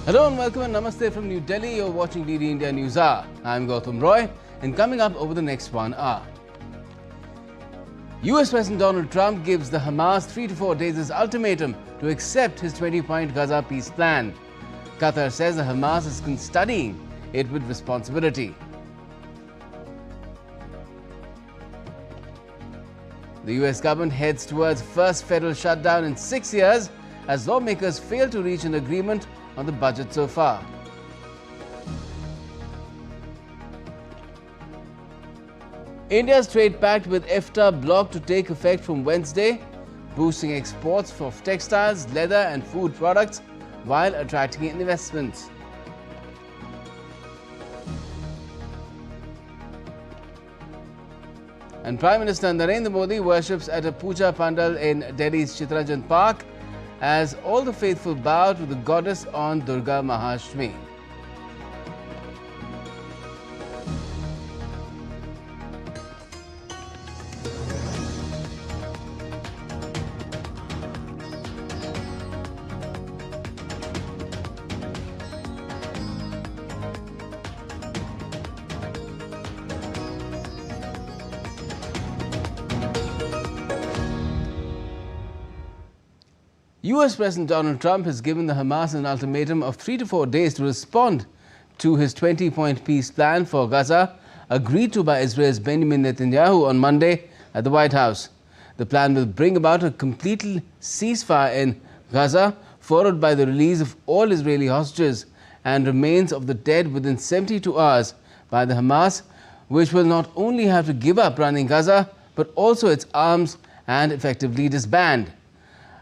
Hello and welcome and namaste from New Delhi. You're watching DD India News Hour. I'm Gautam Roy, and coming up over the next 1 hour. US President Donald Trump gives the Hamas 3 to 4 days' ultimatum to accept his 20-point Gaza peace plan. Qatar says the Hamas is studying it with responsibility. The US government heads towards first federal shutdown in 6 years as lawmakers fail to reach an agreement on the budget so far. India's trade pact with EFTA blocked to take effect from Wednesday, boosting exports of textiles, leather and food products while attracting investments. And Prime Minister Narendra Modi worships at a puja pandal in Delhi's Chitrajan Park as all the faithful bow to the goddess on Durga Ashtami. US President Donald Trump has given the Hamas an ultimatum of 3 to 4 days to respond to his 20-point peace plan for Gaza, agreed to by Israel's Benjamin Netanyahu on Monday at the White House. The plan will bring about a complete ceasefire in Gaza, followed by the release of all Israeli hostages and remains of the dead within 72 hours by the Hamas, which will not only have to give up running Gaza, but also its arms and effectively disband.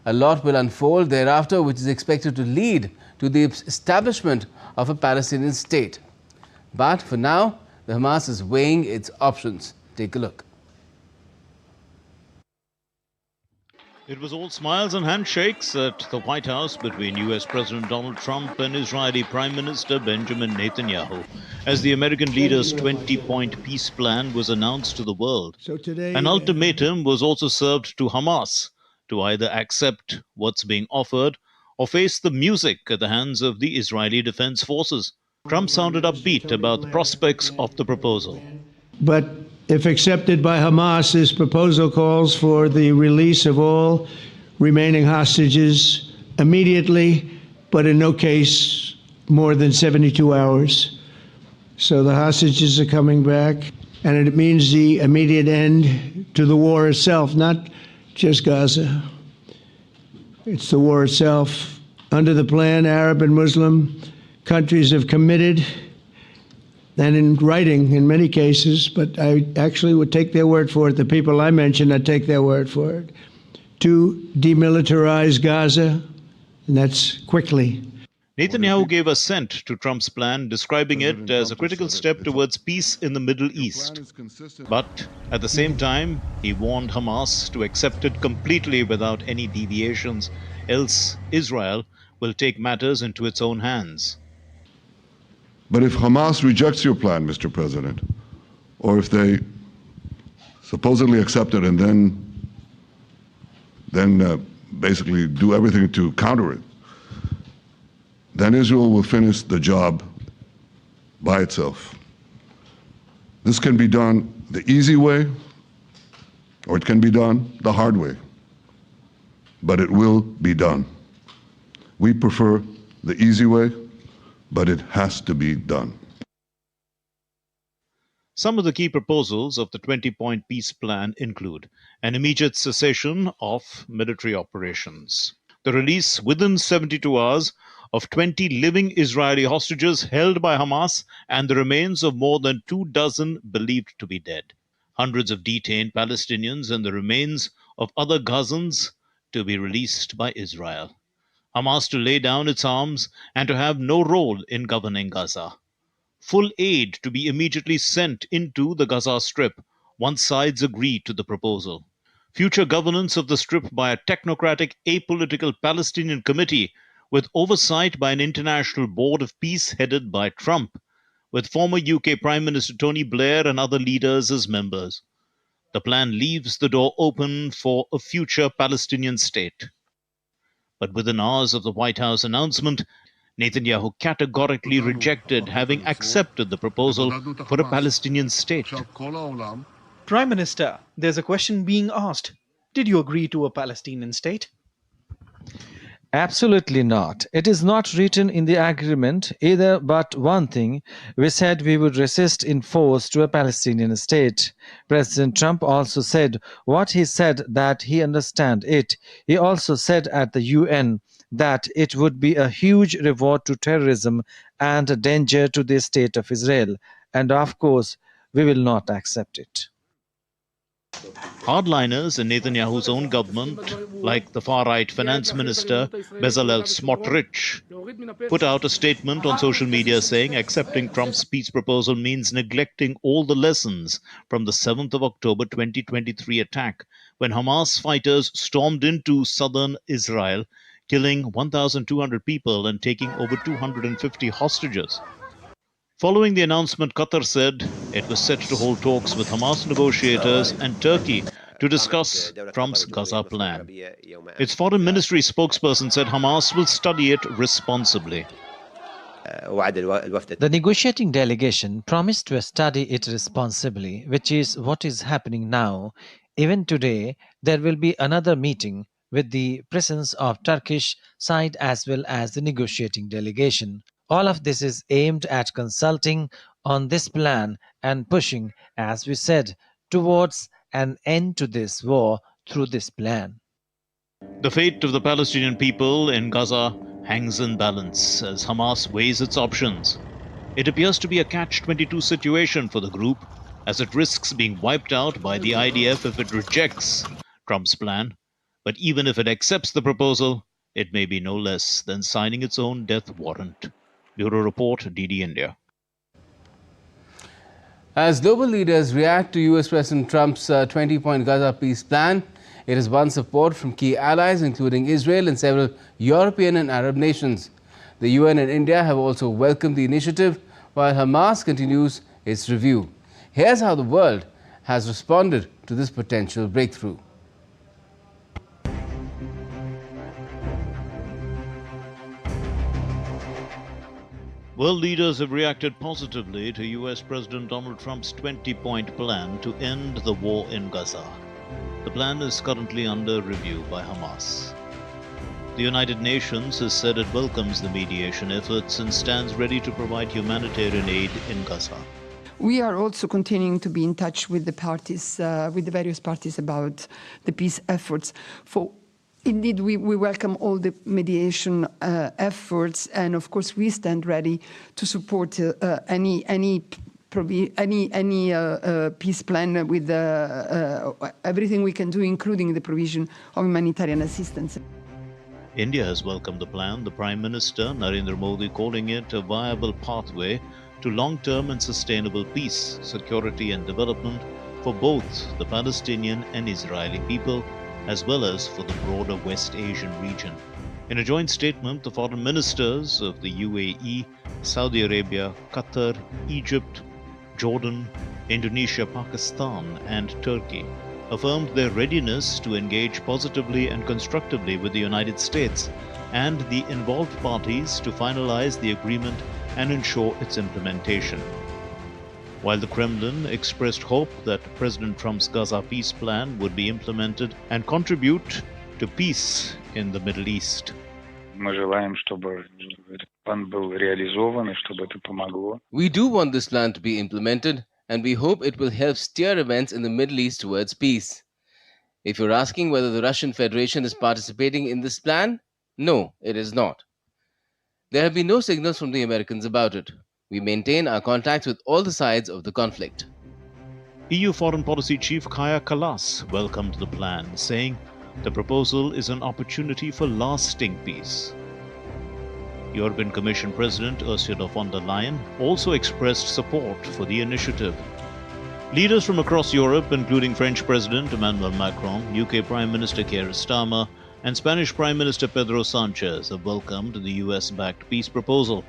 A lot will unfold thereafter, which is expected to lead to the establishment of a Palestinian state. But for now, the Hamas is weighing its options. Take a look. It was all smiles and handshakes at the White House between US President Donald Trump and Israeli Prime Minister Benjamin Netanyahu as the American leader's 20-point peace plan was announced to the world. An ultimatum was also served to Hamas to either accept what's being offered or face the music at the hands of the Israeli Defense Forces. Trump sounded upbeat about the prospects of the proposal. But if accepted by Hamas, this proposal calls for the release of all remaining hostages immediately, but in no case more than 72 hours. So the hostages are coming back, and it means the immediate end to the war itself, not just Gaza. It's the war itself. Under the plan, Arab and Muslim countries have committed, and in writing in many cases, but I actually would take their word for it, the people I mentioned, I'd take their word for it, to demilitarize Gaza, and that's quickly. Netanyahu gave assent to Trump's plan, describing it as a critical step towards peace in the Middle East. But at the same time, he warned Hamas to accept it completely without any deviations, else Israel will take matters into its own hands. But if Hamas rejects your plan, Mr. President, or if they supposedly accept it and then basically do everything to counter it, then Israel will finish the job by itself. This can be done the easy way, or it can be done the hard way, but it will be done. We prefer the easy way, but it has to be done. Some of the key proposals of the 20-point peace plan include an immediate cessation of military operations, the release within 72 hours of 20 living Israeli hostages held by Hamas and the remains of more than 24 believed to be dead, hundreds of detained Palestinians and the remains of other Gazans to be released by Israel, Hamas to lay down its arms and to have no role in governing Gaza, full aid to be immediately sent into the Gaza Strip once sides agree to the proposal, future governance of the Strip by a technocratic, apolitical Palestinian committee with oversight by an international board of peace headed by Trump, with former UK Prime Minister Tony Blair and other leaders as members. The plan leaves the door open for a future Palestinian state. But within hours of the White House announcement, Netanyahu categorically rejected having accepted the proposal for a Palestinian state. Prime Minister, there's a question being asked. Did you agree to a Palestinian state? Absolutely not. It is not written in the agreement either, but one thing, we said we would resist in force to a Palestinian state. President Trump also said what he said, that he understands it. He also said at the UN that it would be a huge reward to terrorism and a danger to the state of Israel. And of course, we will not accept it. Hardliners in Netanyahu's own government, like the far-right finance minister Bezalel Smotrich, put out a statement on social media saying accepting Trump's peace proposal means neglecting all the lessons from the 7th of October 2023 attack, when Hamas fighters stormed into southern Israel, killing 1,200 people and taking over 250 hostages. Following the announcement, Qatar said it was set to hold talks with Hamas negotiators and Turkey to discuss Trump's Gaza plan. Its foreign ministry spokesperson said Hamas will study it responsibly. The negotiating delegation promised to study it responsibly, which is what is happening now. Even today, there will be another meeting with the presence of Turkish side as well as the negotiating delegation. All of this is aimed at consulting on this plan and pushing, as we said, towards an end to this war through this plan. The fate of the Palestinian people in Gaza hangs in balance as Hamas weighs its options. It appears to be a catch-22 situation for the group, as it risks being wiped out by the IDF if it rejects Trump's plan. But even if it accepts the proposal, it may be no less than signing its own death warrant. Bureau Report, DD India. As global leaders react to US President Trump's 20-point Gaza peace plan, it has won support from key allies, including Israel and several European and Arab nations. The UN and India have also welcomed the initiative, while Hamas continues its review. Here's how the world has responded to this potential breakthrough. World leaders have reacted positively to US President Donald Trump's 20-point plan to end the war in Gaza. The plan is currently under review by Hamas. The United Nations has said it welcomes the mediation efforts and stands ready to provide humanitarian aid in Gaza. We are also continuing to be in touch with the parties, with the various parties about the peace efforts. Indeed, we welcome all the mediation efforts, and of course we stand ready to support any peace plan with everything we can do, including the provision of humanitarian assistance. India has welcomed the plan, the Prime Minister Narendra Modi calling it a viable pathway to long-term and sustainable peace, security and development for both the Palestinian and Israeli people, as well as for the broader West Asian region. In a joint statement, the foreign ministers of the UAE, Saudi Arabia, Qatar, Egypt, Jordan, Indonesia, Pakistan, and Turkey affirmed their readiness to engage positively and constructively with the United States and the involved parties to finalize the agreement and ensure its implementation. While the Kremlin expressed hope that President Trump's Gaza peace plan would be implemented and contribute to peace in the Middle East. We do want this plan to be implemented, and we hope it will help steer events in the Middle East towards peace. If you're asking whether the Russian Federation is participating in this plan, no, it is not. There have been no signals from the Americans about it. We maintain our contacts with all the sides of the conflict. EU Foreign Policy Chief Kaja Kallas welcomed the plan, saying the proposal is an opportunity for lasting peace. European Commission President Ursula von der Leyen also expressed support for the initiative. Leaders from across Europe, including French President Emmanuel Macron, UK Prime Minister Keir Starmer, and Spanish Prime Minister Pedro Sanchez have welcomed the US-backed peace proposal.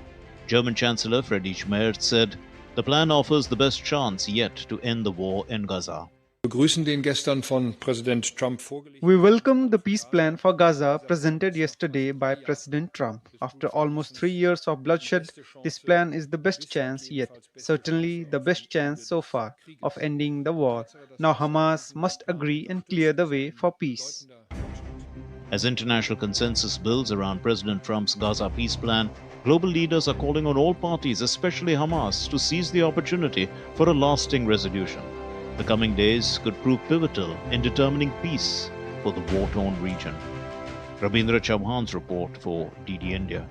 German Chancellor Friedrich Merz said, "The plan offers the best chance yet to end the war in Gaza." begrüßen den gestern von Präsident Trump vorgelegten. We welcome the peace plan for Gaza presented yesterday by President Trump. After almost 3 years of bloodshed, this plan is the best chance yet, certainly the best chance so far, of ending the war. Now Hamas must agree and clear the way for peace. As international consensus builds around President Trump's Gaza peace plan, global leaders are calling on all parties, especially Hamas, to seize the opportunity for a lasting resolution. The coming days could prove pivotal in determining peace for the war-torn region. Rabindra Chauhan's report for DD India.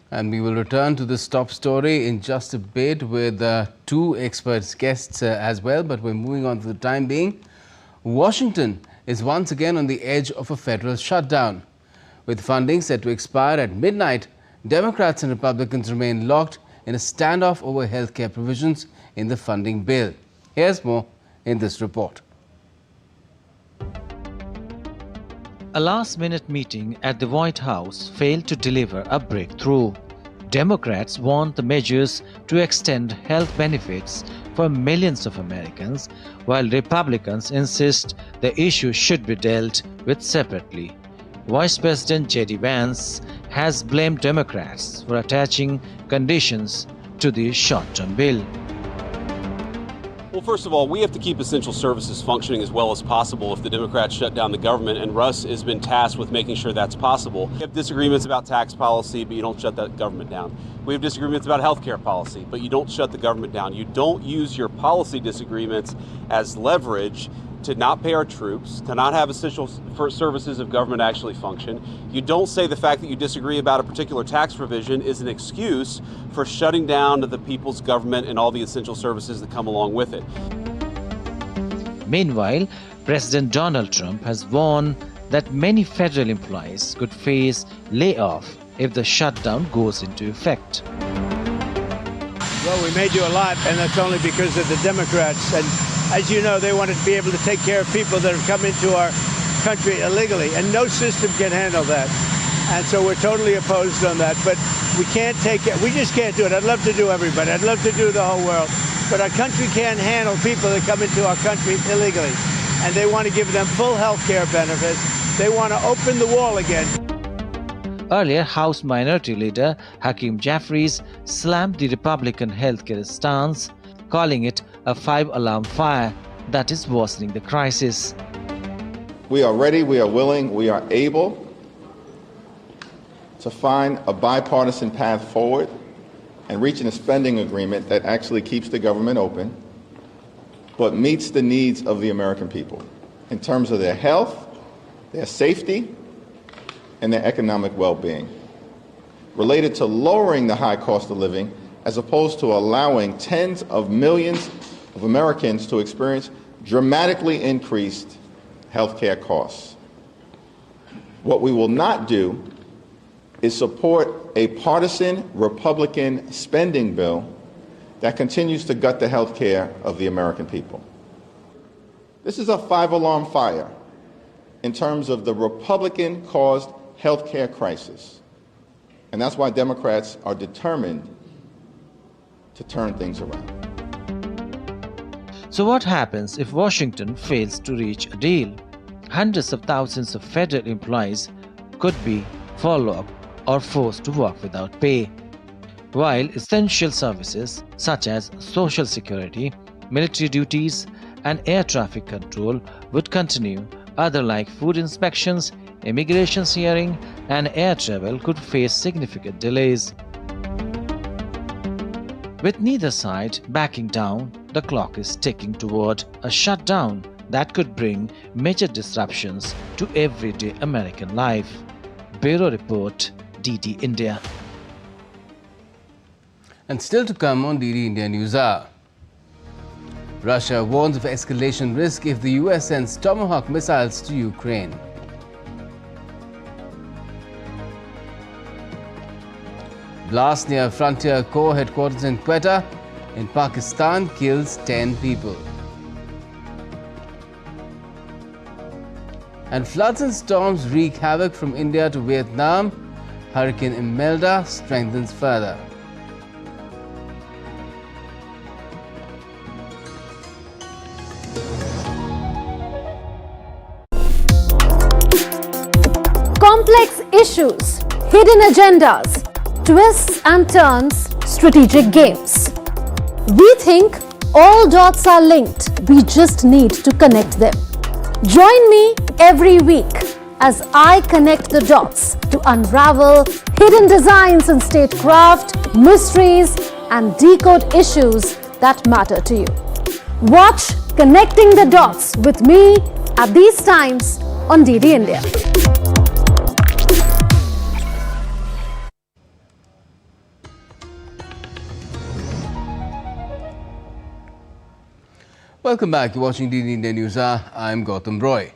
And we will return to this top story in just a bit with two expert guests as well. But we're moving on for the time being. Washington is once again on the edge of a federal shutdown. With funding set to expire at midnight, Democrats and Republicans remain locked in a standoff over healthcare provisions in the funding bill. Here's more in this report. A last-minute meeting at the White House failed to deliver a breakthrough. Democrats want the measures to extend health benefits for millions of Americans, while Republicans insist the issue should be dealt with separately. Vice President J.D. Vance has blamed Democrats for attaching conditions to the short-term bill. Well, first of all, we have to keep essential services functioning as well as possible if the Democrats shut down the government, and Russ has been tasked with making sure that's possible. We have disagreements about tax policy, but you don't shut that government down. We have disagreements about health care policy, but you don't shut the government down. You don't use your policy disagreements as leverage to not pay our troops, to not have essential services of government actually function. You don't say the fact that you disagree about a particular tax provision is an excuse for shutting down the people's government and all the essential services that come along with it. Meanwhile, President Donald Trump has warned that many federal employees could face layoff if the shutdown goes into effect. Well, we may do a lot, and that's only because of the Democrats. And as you know, they want to be able to take care of people that have come into our country illegally, and no system can handle that. And so we're totally opposed on that. But we can't take it. We just can't do it. I'd love to do everybody. I'd love to do the whole world. But our country can't handle people that come into our country illegally. And they want to give them full health care benefits. They want to open the wall again. Earlier, House Minority Leader Hakeem Jeffries slammed the Republican healthcare stance, calling it a five-alarm fire that is worsening the crisis. We are ready, we are willing, we are able to find a bipartisan path forward and reaching a spending agreement that actually keeps the government open, but meets the needs of the American people in terms of their health, their safety, and their economic well-being, related to lowering the high cost of living as opposed to allowing tens of millions of Americans to experience dramatically increased health care costs. What we will not do is support a partisan Republican spending bill that continues to gut the health care of the American people. This is a five-alarm fire in terms of the Republican-caused health care crisis. And that's why Democrats are determined to turn things around. So what happens if Washington fails to reach a deal? Hundreds of thousands of federal employees could be furloughed up or forced to work without pay, while essential services such as Social Security, military duties, and air traffic control would continue. Other like food inspections, immigration hearing, and air travel could face significant delays. With neither side backing down, the clock is ticking toward a shutdown that could bring major disruptions to everyday American life. Bureau Report, DD India. And still to come on DD India NewsHour. Russia warns of escalation risk if the US sends Tomahawk missiles to Ukraine. Blast near Frontier Corps headquarters in Quetta in Pakistan kills 10 people. And floods and storms wreak havoc from India to Vietnam. Hurricane Imelda strengthens further. issues, hidden agendas, twists and turns, strategic games. We think all dots are linked. We just need to connect them. Join me every week as I connect the dots to unravel hidden designs in statecraft, mysteries, and decode issues that matter to you. Watch Connecting the Dots with me at these times on DD India. Welcome back. You're watching DD India NewsHour. I'm Gautam Roy.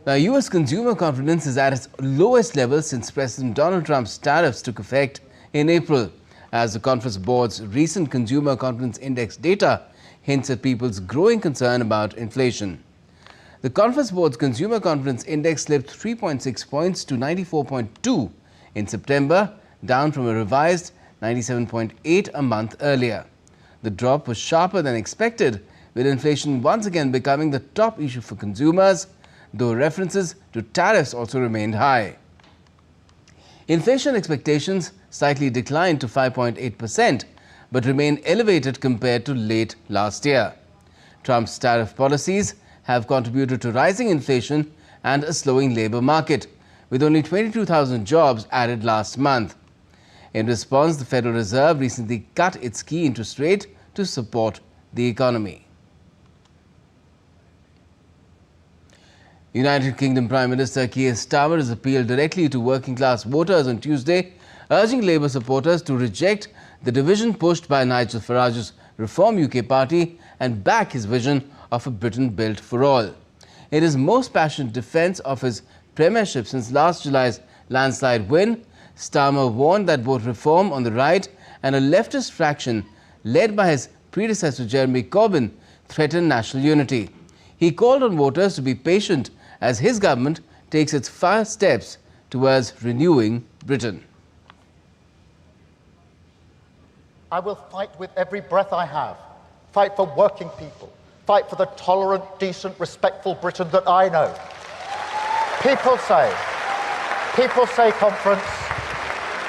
Now, U.S. consumer confidence is at its lowest level since President Donald Trump's tariffs took effect in April, as the Conference Board's recent Consumer Confidence Index data hints at people's growing concern about inflation. The Conference Board's Consumer Confidence Index slipped 3.6 points to 94.2 in September, down from a revised 97.8 a month earlier. The drop was sharper than expected, with inflation once again becoming the top issue for consumers, though references to tariffs also remained high. Inflation expectations slightly declined to 5.8%, but remain elevated compared to late last year. Trump's tariff policies have contributed to rising inflation and a slowing labor market, with only 22,000 jobs added last month. In response, the Federal Reserve recently cut its key interest rate to support the economy. United Kingdom Prime Minister Keir Starmer has appealed directly to working-class voters on Tuesday, urging Labour supporters to reject the division pushed by Nigel Farage's Reform UK party and back his vision of a Britain built for all. In his most passionate defence of his premiership since last July's landslide win, Starmer warned that both reform on the right and a leftist fraction led by his predecessor Jeremy Corbyn threaten national unity. He called on voters to be patient as his government takes its first steps towards renewing Britain. I will fight with every breath I have, fight for working people, fight for the tolerant, decent, respectful Britain that I know. People say, Conference,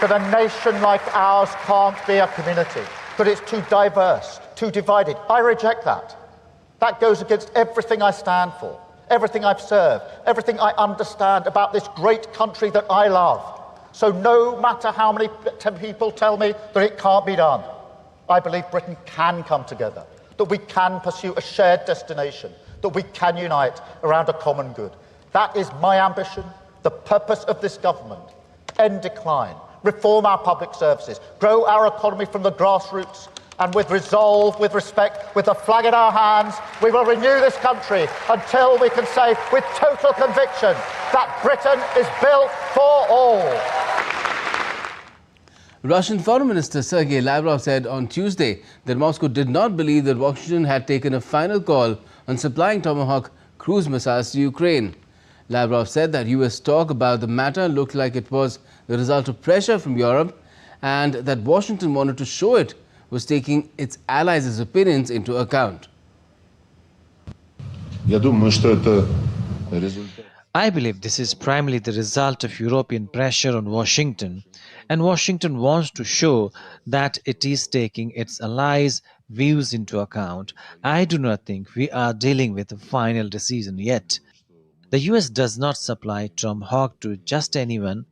that a nation like ours can't be a community, that it's too diverse, too divided. I reject that. That goes against everything I stand for, everything I've served, everything I understand about this great country that I love. So no matter how many people tell me that it can't be done, I believe Britain can come together, that we can pursue a shared destination, that we can unite around a common good. That is my ambition, the purpose of this government. End decline, reform our public services, grow our economy from the grassroots, and with resolve, with respect, with the flag in our hands, we will renew this country until we can say with total conviction that Britain is built for all. Russian Foreign Minister Sergei Lavrov said on Tuesday that Moscow did not believe that Washington had taken a final call on supplying Tomahawk cruise missiles to Ukraine. Lavrov said that US talk about the matter looked like it was the result of pressure from Europe and that Washington wanted to show it was taking its allies' opinions into account. I believe this is primarily the result of European pressure on Washington, and Washington wants to show that it is taking its allies' views into account. I do not think we are dealing with a final decision yet. The US does not supply Tomahawk to just anyone.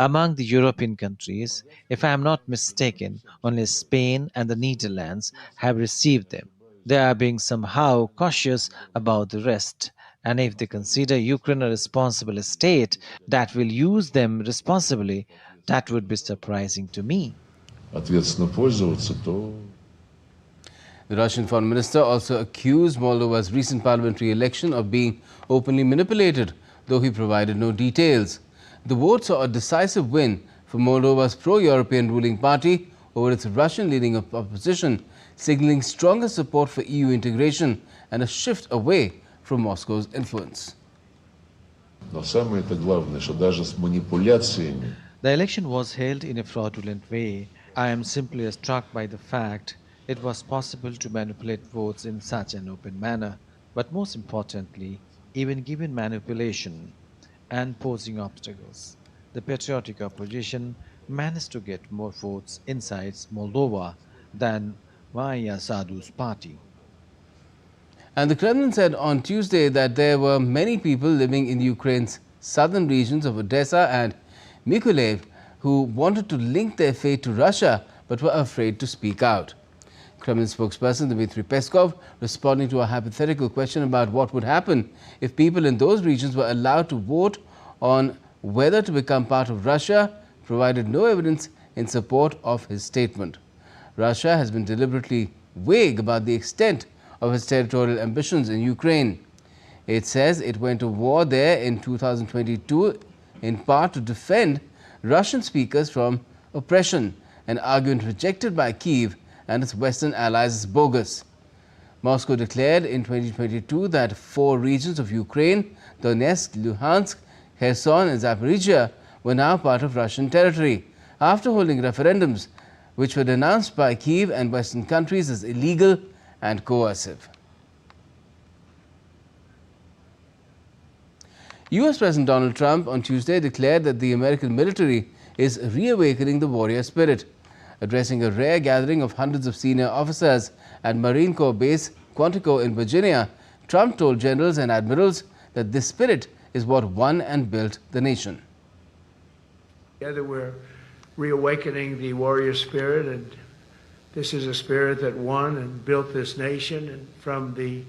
Among the European countries, if I am not mistaken, only Spain and the Netherlands have received them. They are being somehow cautious about the rest, and if they consider Ukraine a responsible state that will use them responsibly, that would be surprising to me. The Russian Foreign Minister also accused Moldova's recent parliamentary election of being openly manipulated, though he provided no details. The vote saw a decisive win for Moldova's pro-European ruling party over its Russian-leaning opposition, signaling stronger support for EU integration and a shift away from Moscow's influence. The election was held in a fraudulent way. I am simply struck by the fact it was possible to manipulate votes in such an open manner. But most importantly, even given manipulation and posing obstacles, the patriotic opposition managed to get more votes inside Moldova than Maya Sadu's party. And the Kremlin said on Tuesday that there were many people living in Ukraine's southern regions of Odessa and Mykolaiv who wanted to link their fate to Russia but were afraid to speak out. Kremlin spokesperson Dmitry Peskov, responding to a hypothetical question about what would happen if people in those regions were allowed to vote on whether to become part of Russia, provided no evidence in support of his statement. Russia has been deliberately vague about the extent of its territorial ambitions in Ukraine. It says it went to war there in 2022 in part to defend Russian speakers from oppression, an argument rejected by Kyiv and its Western allies as bogus. Moscow declared in 2022 that 4 regions of Ukraine, Donetsk, Luhansk, Kherson and Zaporizhia, were now part of Russian territory, after holding referendums which were denounced by Kyiv and Western countries as illegal and coercive. US President Donald Trump on Tuesday declared that the American military is reawakening the warrior spirit. Addressing a rare gathering of hundreds of senior officers at Marine Corps Base Quantico in Virginia, Trump told generals and admirals that this spirit is what won and built the nation. Together we're reawakening the warrior spirit, and this is a spirit that won and built this nation, and from the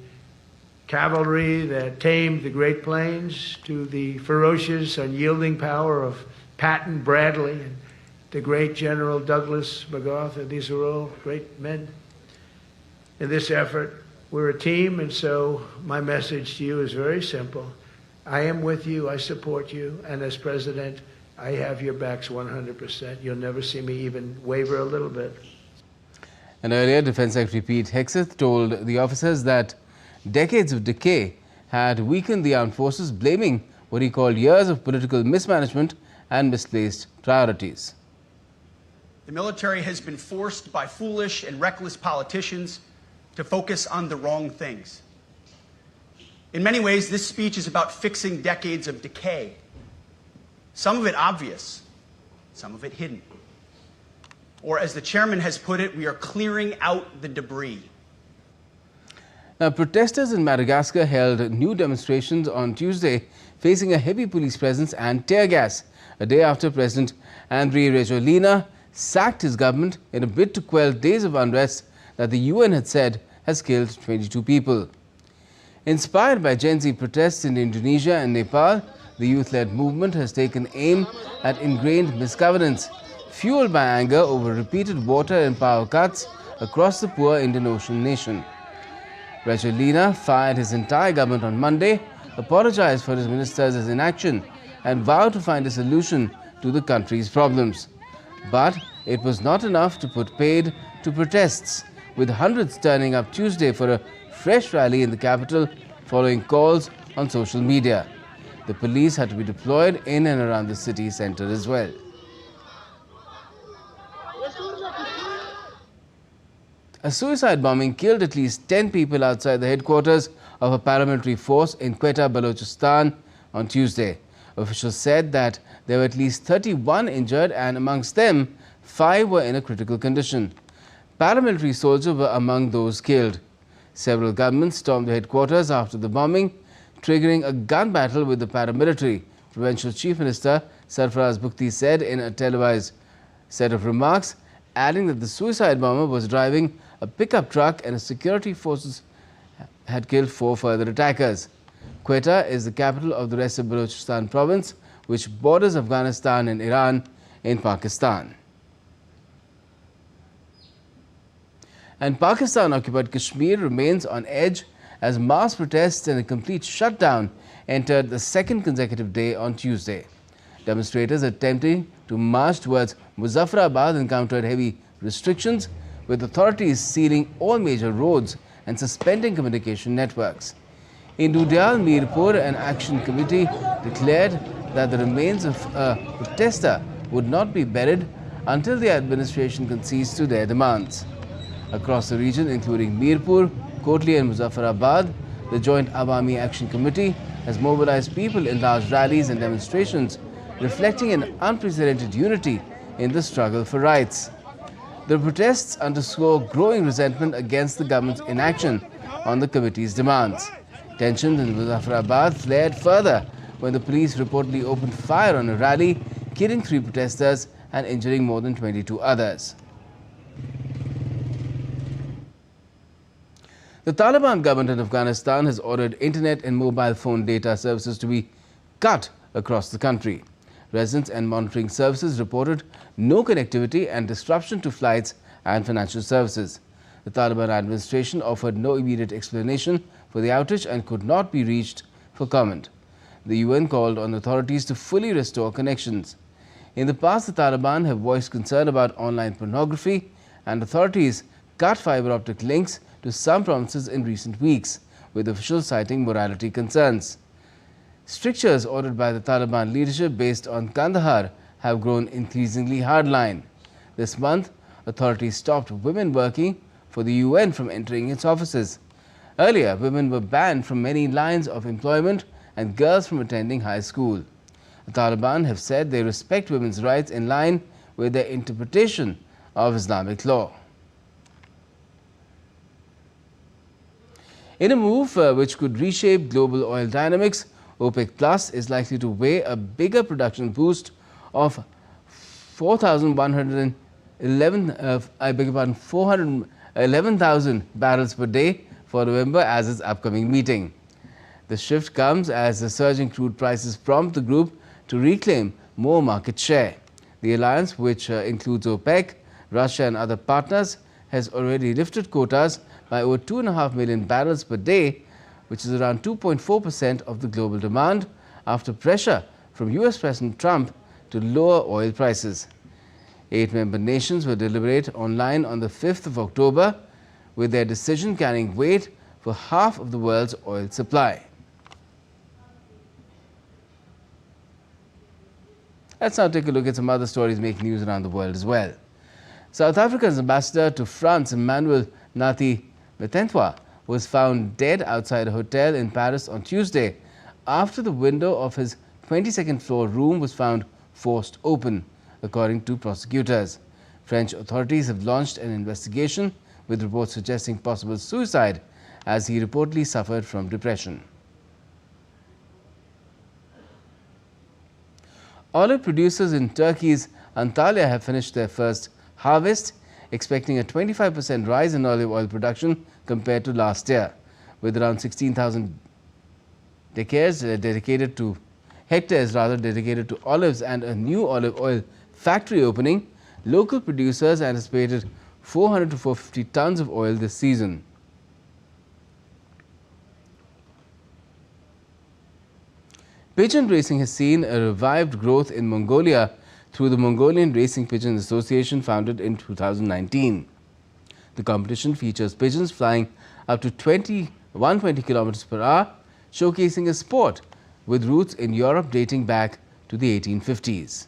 cavalry that tamed the Great Plains to the ferocious, unyielding power of Patton, Bradley, and the great General Douglas MacArthur. These are all great men. In this effort, we're a team, and so my message to you is very simple. I am with you, I support you, and as president, I have your backs 100%. You'll never see me even waver a little bit. And earlier, Defense Secretary Pete Hegseth told the officers that decades of decay had weakened the armed forces, blaming what he called years of political mismanagement and misplaced priorities. The military has been forced by foolish and reckless politicians to focus on the wrong things. In many ways, this speech is about fixing decades of decay. Some of it obvious, some of it hidden. Or as the chairman has put it, we are clearing out the debris. Now, protesters in Madagascar held new demonstrations on Tuesday, facing a heavy police presence and tear gas, a day after President Andry Rajoelina sacked his government in a bid to quell days of unrest that the UN had said has killed 22 people. Inspired by Gen Z protests in Indonesia and Nepal, the youth-led movement has taken aim at ingrained misgovernance, fueled by anger over repeated water and power cuts across the poor Indian Ocean nation. Rajoelina fired his entire government on Monday, apologized for his ministers' inaction, and vowed to find a solution to the country's problems. But it was not enough to put paid to protests, with hundreds turning up Tuesday for a fresh rally in the capital following calls on social media. The police had to be deployed in and around the city centre as well. A suicide bombing killed at least 10 people outside the headquarters of a paramilitary force in Quetta, Balochistan on Tuesday. Officials said that there were at least 31 injured, and amongst them, 5 were in a critical condition. Paramilitary soldiers were among those killed. Several gunmen stormed the headquarters after the bombing, triggering a gun battle with the paramilitary, Provincial Chief Minister Sarfaraz Bukti said in a televised set of remarks, adding that the suicide bomber was driving a pickup truck and security forces had killed 4 further attackers. Quetta is the capital of the rest of Balochistan province, which borders Afghanistan and Iran in Pakistan. And Pakistan-occupied Kashmir remains on edge as mass protests and a complete shutdown entered the second consecutive day on Tuesday. Demonstrators attempting to march towards Muzaffarabad encountered heavy restrictions, with authorities sealing all major roads and suspending communication networks. In Dudyal, Mirpur, an action committee declared that the remains of a protester would not be buried until the administration concedes to their demands. Across the region, including Mirpur, Kotli and Muzaffarabad, the Joint Awami Action Committee has mobilized people in large rallies and demonstrations reflecting an unprecedented unity in the struggle for rights. The protests underscore growing resentment against the government's inaction on the committee's demands. Tensions in Muzaffarabad flared further when the police reportedly opened fire on a rally, killing 3 protesters and injuring more than 22 others. The Taliban government in Afghanistan has ordered internet and mobile phone data services to be cut across the country. Residents and monitoring services reported no connectivity and disruption to flights and financial services. The Taliban administration offered no immediate explanation for the outage and could not be reached for comment. The UN called on authorities to fully restore connections. In the past, the Taliban have voiced concern about online pornography, and authorities cut fiber optic links to some provinces in recent weeks, with officials citing morality concerns. Strictures ordered by the Taliban leadership based on Kandahar have grown increasingly hardline. This month, authorities stopped women working for the UN from entering its offices. Earlier, women were banned from many lines of employment and girls from attending high school. The Taliban have said they respect women's rights in line with their interpretation of Islamic law. In a move which could reshape global oil dynamics, OPEC Plus is likely to weigh a bigger production boost of 411,000 barrels per day for November as its upcoming meeting. The shift comes as the surging crude prices prompt the group to reclaim more market share. The alliance, which includes OPEC, Russia and other partners, has already lifted quotas by over 2.5 million barrels per day, which is around 2.4% of the global demand, after pressure from US President Trump to lower oil prices. 8 member nations will deliberate online on the 5th of October, with their decision carrying weight for half of the world's oil supply. Let's now take a look at some other stories making news around the world as well. South Africa's ambassador to France, Emmanuel Nathi Metentwa, was found dead outside a hotel in Paris on Tuesday after the window of his 22nd floor room was found forced open, according to prosecutors. French authorities have launched an investigation with reports suggesting possible suicide, as he reportedly suffered from depression. Olive producers in Turkey's Antalya have finished their first harvest, expecting a 25% rise in olive oil production compared to last year. With around 16,000 hectares dedicated to olives and a new olive oil factory opening, local producers anticipated 400 to 450 tons of oil this season. Pigeon racing has seen a revived growth in Mongolia through the Mongolian Racing Pigeon Association, founded in 2019. The competition features pigeons flying up to 120 kilometers per hour, showcasing a sport with roots in Europe dating back to the 1850s.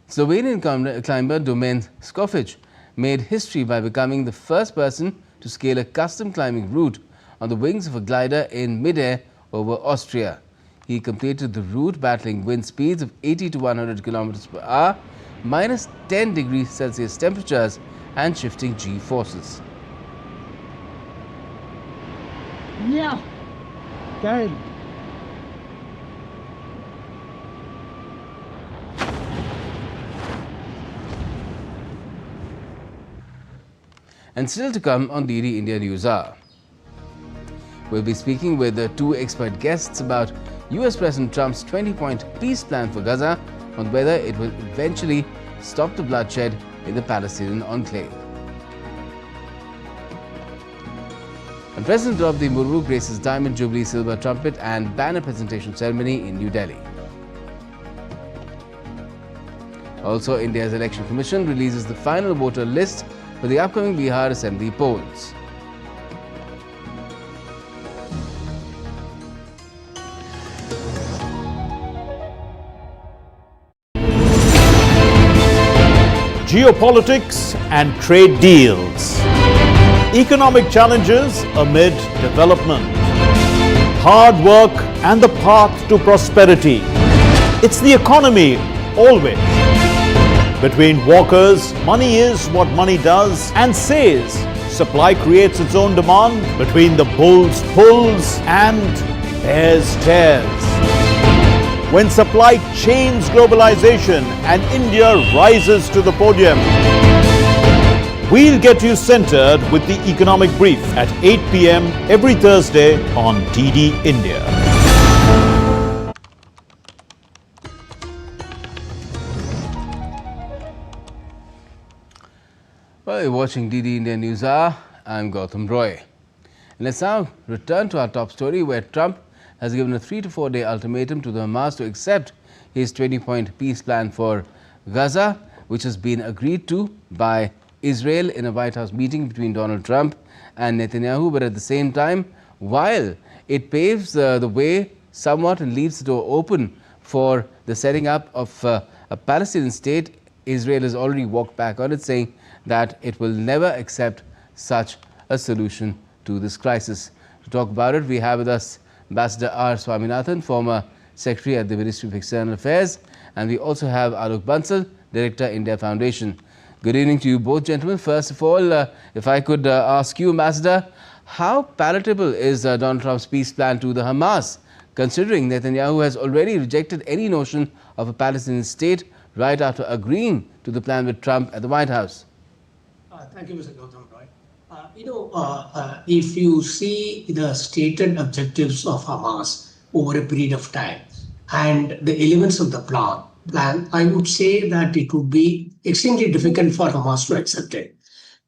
Slovenian climber Domen Skofic made history by becoming the first person to scale a custom climbing route on the wings of a glider in mid-air over Austria. He completed the route battling wind speeds of 80 to 100 kilometers per hour, minus 10 degrees Celsius temperatures and shifting G forces. Yeah. Geil. And still to come on DD India NewsHour. We'll be speaking with the 2 expert guests about US President Trump's 20-point peace plan for Gaza, on whether it will eventually stop the bloodshed in the Palestinian enclave. And President Draupadi Murmu graces Diamond Jubilee Silver Trumpet and Banner Presentation Ceremony in New Delhi. Also, India's Election Commission releases the final voter list for the upcoming Bihar Assembly polls. Geopolitics and trade deals. Economic challenges amid development. Hard work and the path to prosperity. It's the economy, always. Between walkers, money is what money does and says. Supply creates its own demand. Between the bulls pulls and bears tears. When supply chains globalization and India rises to the podium, we'll get you centered with the economic brief at 8 p.m. every Thursday on DD India. Well, you're watching DD India NewsHour. I'm Gautam Roy. Let's now return to our top story, where Trump has given a 3 to 4 day ultimatum to the Hamas to accept his 20-point peace plan for Gaza, which has been agreed to by Israel in a White House meeting between Donald Trump and Netanyahu. But at the same time, while it paves the way somewhat and leaves the door open for the setting up of a Palestinian state, Israel has already walked back on it, saying that it will never accept such a solution to this crisis. To talk about it, we have with us Ambassador R. Swaminathan, former Secretary at the Ministry of External Affairs, and we also have Alok Bansal, Director, India Foundation. Good evening to you both, gentlemen. First of all, if I could ask you, Ambassador, how palatable is Donald Trump's peace plan to the Hamas, considering Netanyahu has already rejected any notion of a Palestinian state right after agreeing to the plan with Trump at the White House? Thank you, Mr. Gautam Roy. If you see the stated objectives of Hamas over a period of time and the elements of the plan, I would say that it would be extremely difficult for Hamas to accept it.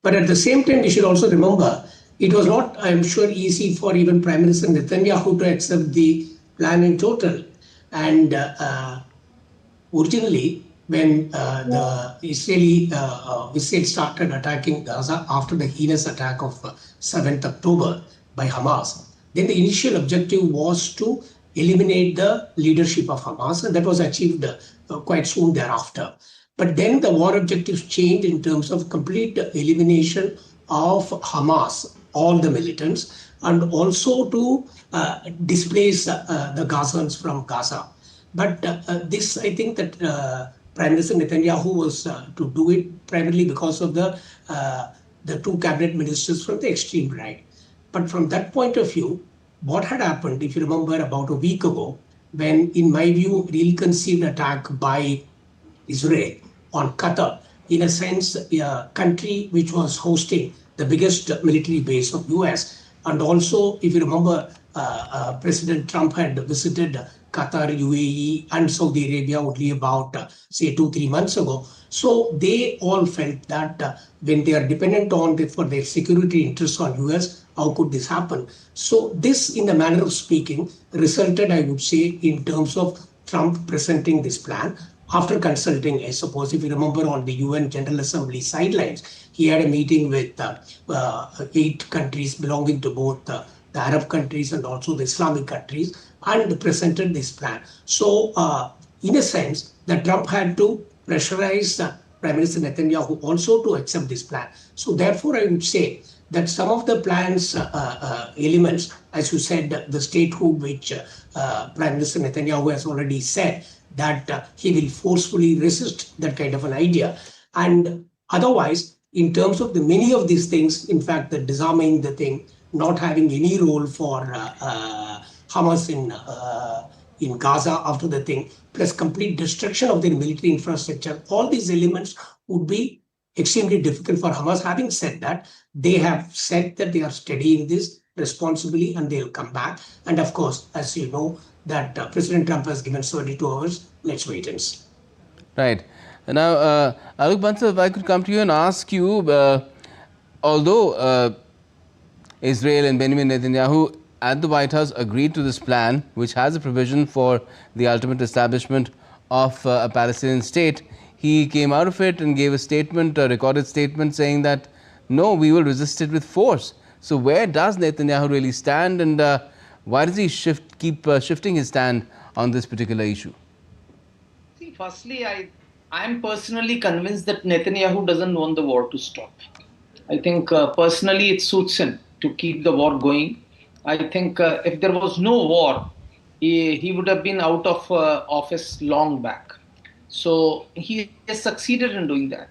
But at the same time, we should also remember it was not, I'm sure, easy for even Prime Minister Netanyahu to accept the plan in total. And originally, when the Israel started attacking Gaza after the heinous attack of 7th October by Hamas, then the initial objective was to eliminate the leadership of Hamas, and that was achieved quite soon thereafter. But then the war objectives changed in terms of complete elimination of Hamas, all the militants, and also to displace the Gazans from Gaza. But this, I think that Prime Minister Netanyahu was to do it primarily because of the two cabinet ministers from the extreme right. But from that point of view, what had happened, if you remember, about a week ago, when, in my view, ill-conceived attack by Israel on Qatar, in a sense, a country which was hosting the biggest military base of US. And also, if you remember, President Trump had visited Qatar, UAE and Saudi Arabia only about, say, 2-3 months ago. So they all felt that when they are dependent on for their security interests on US, how could this happen? So this, in the manner of speaking, resulted, I would say, in terms of Trump presenting this plan after consulting, I suppose, if you remember, on the UN General Assembly sidelines, he had a meeting with 8 countries belonging to both the Arab countries and also the Islamic countries, and presented this plan. So, in a sense, that Trump had to pressurize Prime Minister Netanyahu also to accept this plan. So, therefore, I would say that some of the plan's elements, as you said, the statehood, which Prime Minister Netanyahu has already said that he will forcefully resist that kind of an idea. And otherwise, in terms of the many of these things, in fact, the disarming the thing, not having any role for Hamas in Gaza after the thing, plus complete destruction of their military infrastructure, all these elements would be extremely difficult for Hamas. Having said that, they have said that they are studying this responsibly and they'll come back. And of course, as you know, that President Trump has given 72 hours. Let's wait and see. Right. Now, Alok Bansal, if I could come to you and ask you, although Israel and Benjamin Netanyahu at the White House agreed to this plan, which has a provision for the ultimate establishment of a Palestinian state, he came out of it and gave a statement, a recorded statement, saying that, no, we will resist it with force. So where does Netanyahu really stand, and why does he keep shifting his stand on this particular issue? See, firstly, I am personally convinced that Netanyahu doesn't want the war to stop. I think personally it suits him to keep the war going. I think if there was no war, he would have been out of office long back. So he has succeeded in doing that.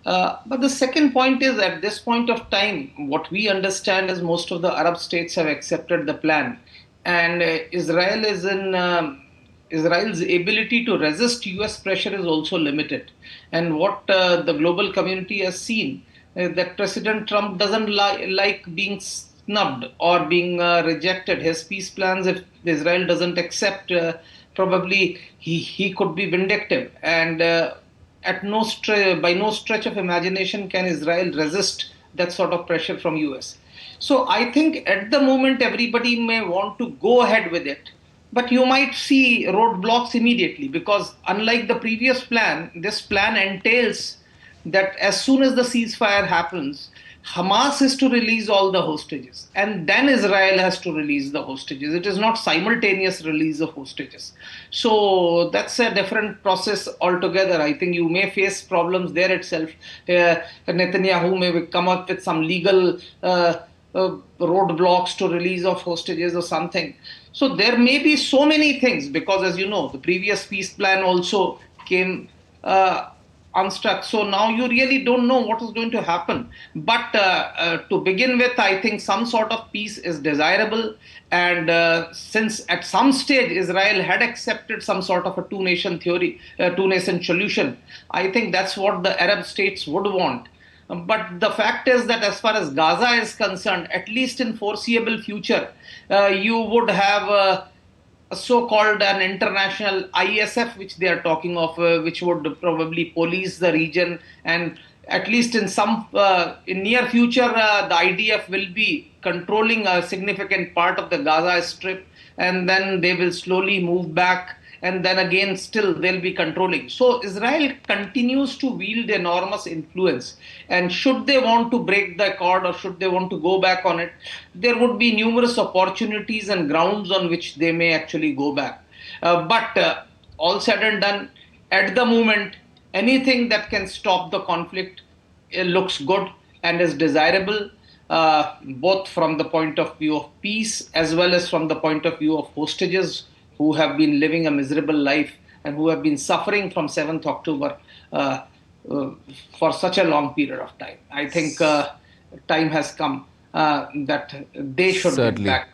But the second point is, at this point of time, what we understand is most of the Arab states have accepted the plan, and Israel is in Israel's ability to resist US pressure is also limited. And what the global community has seen, that President Trump doesn't like being snubbed or being rejected. His peace plans, if Israel doesn't accept, probably he could be vindictive. And by no stretch of imagination can Israel resist that sort of pressure from US. So I think at the moment everybody may want to go ahead with it, but you might see roadblocks immediately, because unlike the previous plan, this plan entails that as soon as the ceasefire happens, Hamas is to release all the hostages, and then Israel has to release the hostages. It is not simultaneous release of hostages. So that's a different process altogether. I think you may face problems there itself. Netanyahu may come up with some legal roadblocks to release of hostages or something. So there may be so many things, because as you know, the previous peace plan also came unstuck. So now you really don't know what is going to happen. But to begin with, I think some sort of peace is desirable. And since at some stage Israel had accepted some sort of a two-nation theory, two-nation solution, I think that's what the Arab states would want. But the fact is that as far as Gaza is concerned, at least in foreseeable future, you would have a so-called an international ISF, which they are talking of, which would probably police the region. And at least in some in near future, the IDF will be controlling a significant part of the Gaza Strip, and then they will slowly move back. And then again, still they'll be controlling. So Israel continues to wield enormous influence. And should they want to break the accord, or should they want to go back on it, there would be numerous opportunities and grounds on which they may actually go back. But all said and done, at the moment, anything that can stop the conflict looks good and is desirable, both from the point of view of peace as well as from the point of view of hostages who have been living a miserable life and who have been suffering from 7th October for such a long period of time. I think time has come that they should get back.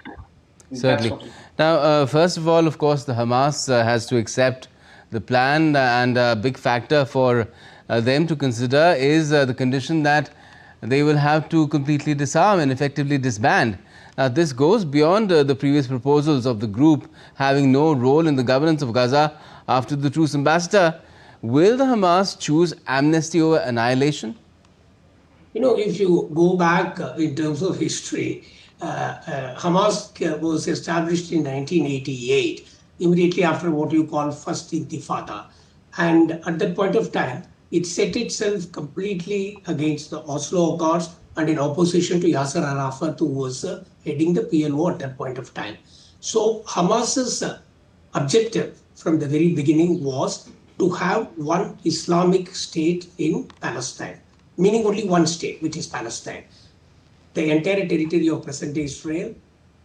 Certainly. Now, first of all, of course, the Hamas has to accept the plan, and a big factor for them to consider is the condition that they will have to completely disarm and effectively disband. Now, this goes beyond the previous proposals of the group having no role in the governance of Gaza after the truce ambassador. Will the Hamas choose amnesty over annihilation? You know, if you go back in terms of history, Hamas was established in 1988, immediately after what you call First Intifada. And at that point of time, it set itself completely against the Oslo Accords and in opposition to Yasser Arafat, who was heading the PLO at that point of time. So Hamas's objective from the very beginning was to have one Islamic state in Palestine, meaning only one state, which is Palestine. The entire territory of present-day Israel,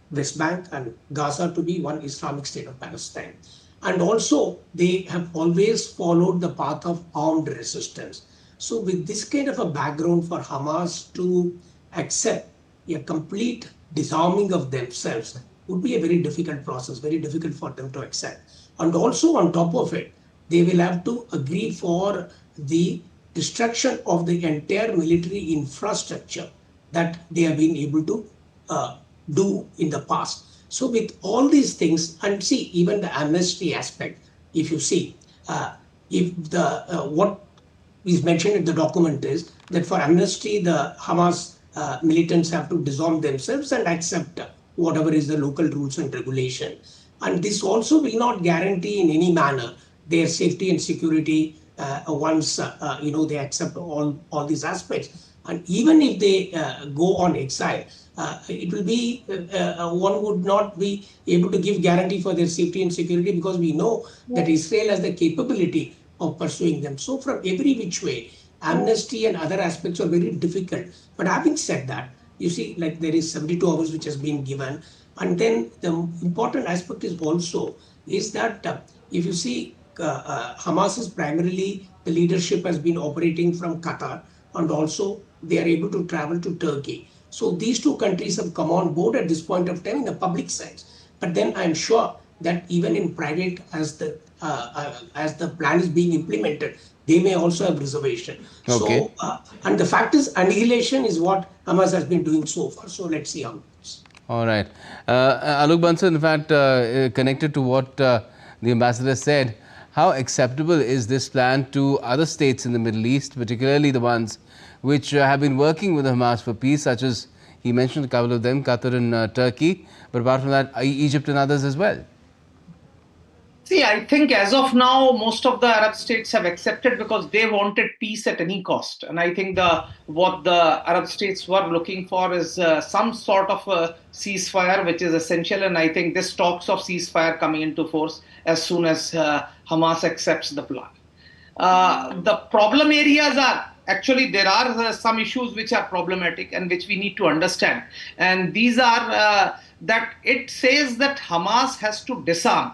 West Bank and Gaza to be one Islamic state of Palestine. And also, they have always followed the path of armed resistance. So with this kind of a background for Hamas to accept a complete disarming of themselves would be a very difficult process, very difficult for them to accept. And also on top of it, they will have to agree for the destruction of the entire military infrastructure that they have been able to do in the past. So with all these things, and see, even the amnesty aspect, if you see, if the what is mentioned in the document is that for amnesty, the Hamas militants have to disarm themselves and accept whatever is the local rules and regulation. And this also will not guarantee in any manner their safety and security once they accept all these aspects. And even if they go on exile, it will be one would not be able to give guarantee for their safety and security, because we know that Israel has the capability of pursuing them. So from every which way, amnesty and other aspects are very difficult. But having said that, you see, like there is 72 hours which has been given. And then the important aspect is also is that if you see Hamas is primarily the leadership has been operating from Qatar, and also they are able to travel to Turkey. So these two countries have come on board at this point of time in the public sense. But then I'm sure that even in private, as the plan is being implemented, they may also have reservation. Okay. So and the fact is, annihilation is what Hamas has been doing so far. So let's see how it goes. All right. Alok Bansal, in fact, connected to what the ambassador said, how acceptable is this plan to other states in the Middle East, particularly the ones which have been working with Hamas for peace, such as he mentioned a couple of them, Qatar and Turkey, but apart from that, Egypt and others as well? See, I think as of now, most of the Arab states have accepted because they wanted peace at any cost. And I think what the Arab states were looking for is some sort of a ceasefire, which is essential. And I think this talks of ceasefire coming into force as soon as Hamas accepts the plan. The problem areas are, actually, there are some issues which are problematic and which we need to understand. And these are that it says that Hamas has to disarm.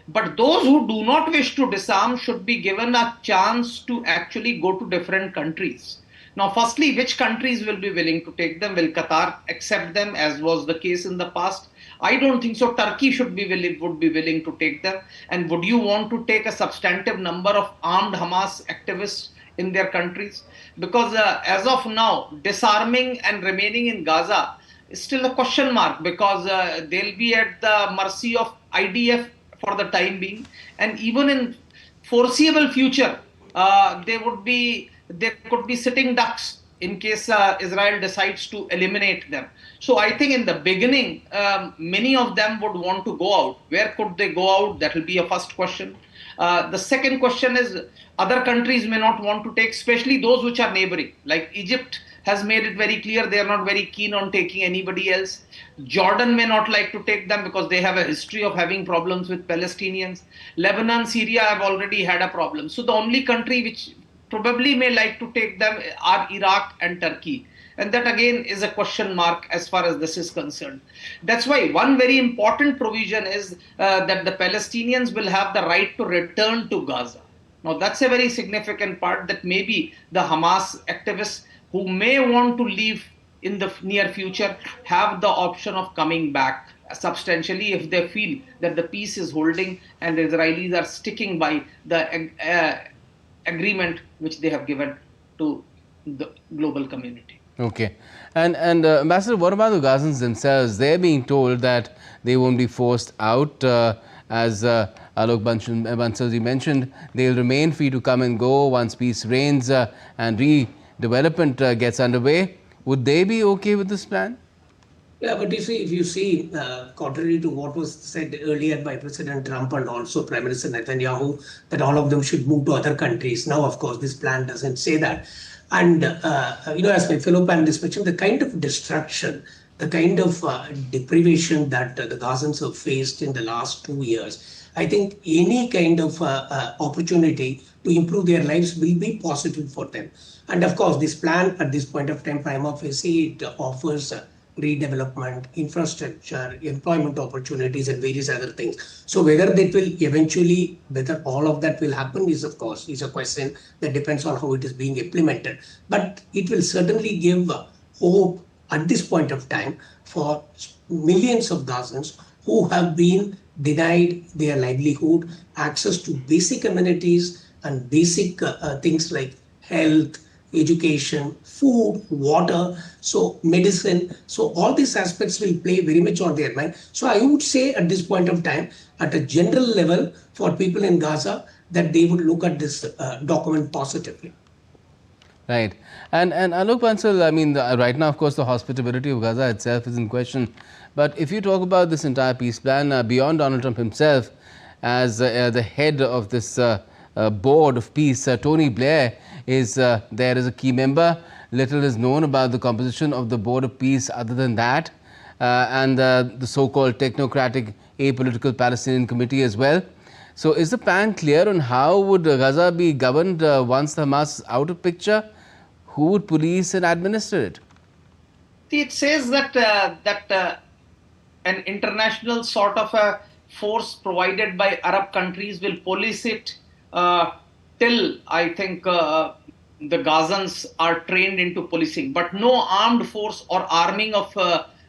But those who do not wish to disarm should be given a chance to actually go to different countries. Now, firstly, which countries will be willing to take them? Will Qatar accept them, as was the case in the past? I don't think so. Turkey would be willing to take them. And would you want to take a substantive number of armed Hamas activists in their countries? Because as of now, disarming and remaining in Gaza is still a question mark, because they'll be at the mercy of IDF for the time being, and even in foreseeable future, they could be sitting ducks in case Israel decides to eliminate them. So I think in the beginning, many of them would want to go out. Where could they go out? That will be a first question. The second question is, other countries may not want to take, especially those which are neighboring, like Egypt has made it very clear they are not very keen on taking anybody else. Jordan may not like to take them because they have a history of having problems with Palestinians. Lebanon, Syria have already had a problem. So the only country which probably may like to take them are Iraq and Turkey. And that again is a question mark as far as this is concerned. That's why one very important provision is that the Palestinians will have the right to return to Gaza. Now that's a very significant part, that maybe the Hamas activists who may want to leave in the near future have the option of coming back substantially if they feel that the peace is holding and the Israelis are sticking by the agreement which they have given to the global community. Okay. And Ambassador, what about the Gazans themselves? They're being told that they won't be forced out. As Alok Bansal mentioned, they'll remain free to come and go once peace reigns and redevelopment gets underway. Would they be okay with this plan? Yeah, but if you see, contrary to what was said earlier by President Trump and also Prime Minister Netanyahu, that all of them should move to other countries. Now, of course, this plan doesn't say that. And, as my fellow panelists mentioned, the kind of destruction, the kind of deprivation that the Gazans have faced in the last 2 years, I think any kind of opportunity to improve their lives will be positive for them. And of course, this plan at this point of time, prima facie, it offers redevelopment, infrastructure, employment opportunities, and various other things. So whether that will eventually, whether all of that will happen is, of course, is a question that depends on how it is being implemented. But it will certainly give hope at this point of time for millions of Gazans who have been denied their livelihood, access to basic amenities and basic things like health, education, food, water, so medicine. So all these aspects will play very much on their mind. So I would say at this point of time, at a general level for people in Gaza, that they would look at this document positively. Right. And Alok Bansal, I mean, right now, of course, the hospitability of Gaza itself is in question. But if you talk about this entire peace plan, beyond Donald Trump himself, as the head of this board of peace, Tony Blair is there as a key member. Little is known about the composition of the board of peace other than that, and the so-called technocratic apolitical Palestinian committee as well. So is the plan clear on how would Gaza be governed once the Hamas is out of picture? Who would police and administer it? See, it says that an international sort of a force provided by Arab countries will police it till I think the Gazans are trained into policing. But no armed force or arming of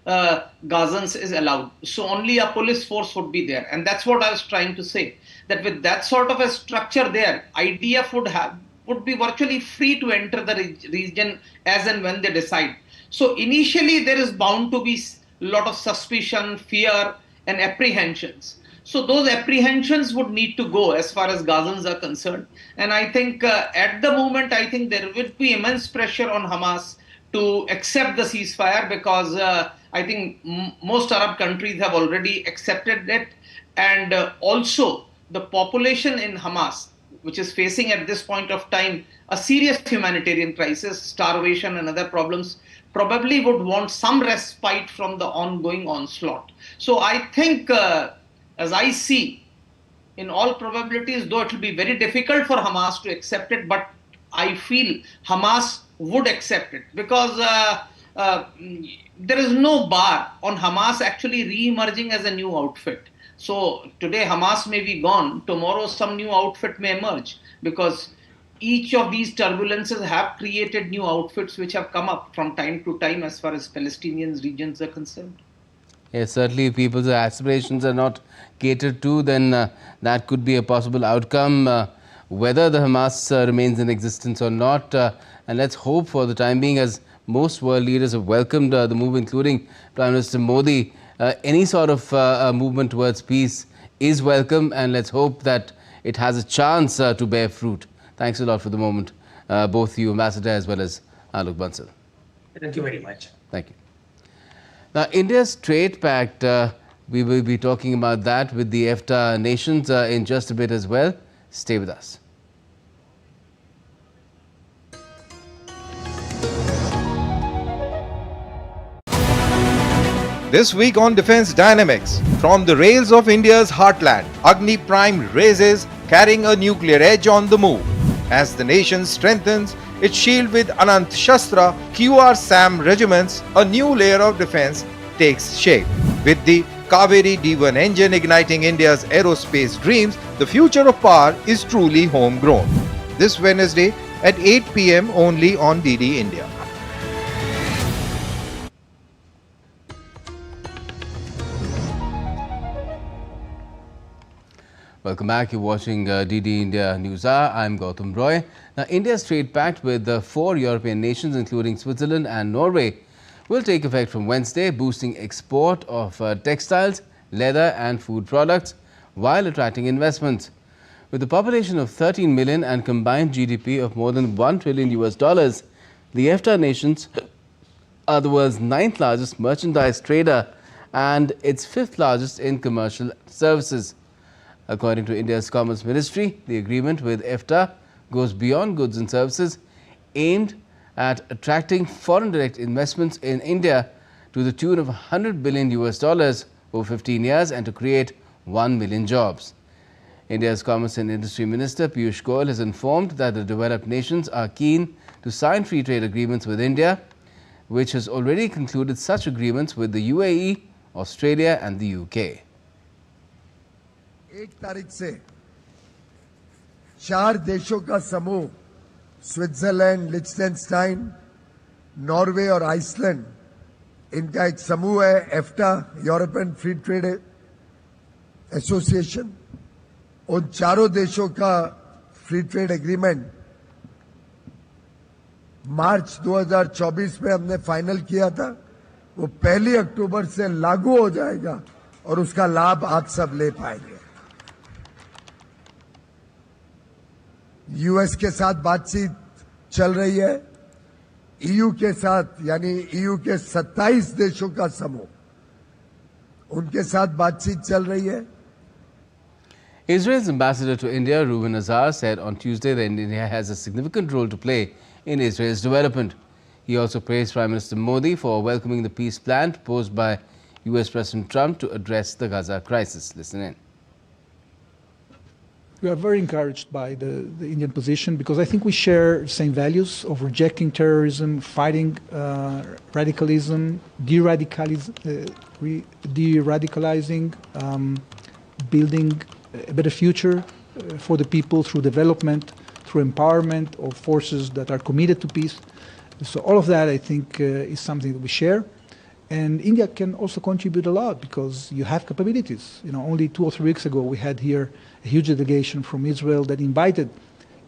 Gazans is allowed. So only a police force would be there. And that's what I was trying to say, that with that sort of a structure there, IDF would be virtually free to enter the region as and when they decide. So initially there is bound to be a lot of suspicion, fear and apprehensions. So those apprehensions would need to go as far as Gazans are concerned. And I think at the moment, I think there will be immense pressure on Hamas to accept the ceasefire, because I think most Arab countries have already accepted it. And also the population in Hamas, which is facing at this point of time a serious humanitarian crisis, starvation and other problems, probably would want some respite from the ongoing onslaught. So I think, as I see, in all probabilities, though it will be very difficult for Hamas to accept it, but I feel Hamas would accept it, because there is no bar on Hamas actually re-emerging as a new outfit. So today Hamas may be gone, tomorrow some new outfit may emerge, because each of these turbulences have created new outfits which have come up from time to time as far as Palestinian regions are concerned. Yes, certainly if people's aspirations are not catered to, then that could be a possible outcome, whether the Hamas remains in existence or not. And let's hope for the time being, as most world leaders have welcomed the move, including Prime Minister Modi, any sort of movement towards peace is welcome, and let's hope that it has a chance to bear fruit. Thanks a lot for the moment, both you, Ambassador, as well as Alok Bansal. Thank you very much. Thank you. Now, India's trade pact, we will be talking about that with the EFTA nations in just a bit as well. Stay with us. This week on Defence Dynamics, from the rails of India's heartland, Agni Prime raises, carrying a nuclear edge on the move. As the nation strengthens its shield with Anant Shastra QR-SAM regiments, a new layer of defence takes shape. With the Kaveri D1 engine igniting India's aerospace dreams, the future of power is truly homegrown. This Wednesday at 8 p.m. only on DD India. Welcome back. You're watching DD India News Hour. I'm Gautam Roy. Now, India's trade pact with 4 European nations, including Switzerland and Norway, will take effect from Wednesday, boosting export of textiles, leather and food products while attracting investments. With a population of 13 million and combined GDP of more than $1 trillion, the EFTA nations are the world's 9th largest merchandise trader and its 5th largest in commercial services. According to India's Commerce Ministry, the agreement with EFTA goes beyond goods and services, aimed at attracting foreign direct investments in India to the tune of $100 billion over 15 years and to create 1 million jobs. India's Commerce and Industry Minister Piyush Goyal has informed that the developed nations are keen to sign free trade agreements with India, which has already concluded such agreements with the UAE, Australia and the UK. 1 तारीख से 4 देशों का समूह Switzerland, लिechtenstein, Norway और Iceland, इनका एक समूह है एफ्टा, यूरोपियन फ्री ट्रेड एसोसिएशन। उन चारों देशों का फ्री ट्रेड एग्रीमेंट मार्च 2024 में हमने फाइनल किया था। वो 1 अक्टूबर से लागू हो जाएगा और उसका लाभ आप सब ले पाएंगे। यूएस के साथ बातचीत चल रही है, ईयू के साथ, यानी ईयू के 27 देशों का समूह, उनके साथ बातचीत चल रही है। Israel's ambassador to India, Reuven Azar, said on Tuesday that India has a significant role to play in Israel's development. He also praised Prime Minister Modi for welcoming the peace plan proposed by US President Trump to address the Gaza crisis. Listen in. We are very encouraged by the Indian position because I think we share the same values of rejecting terrorism, fighting radicalism, de-radicalizing, building a better future for the people through development, through empowerment of forces that are committed to peace. So all of that, I think, is something that we share. And India can also contribute a lot because you have capabilities. You know, only 2 or 3 weeks ago, we had here a huge delegation from Israel that invited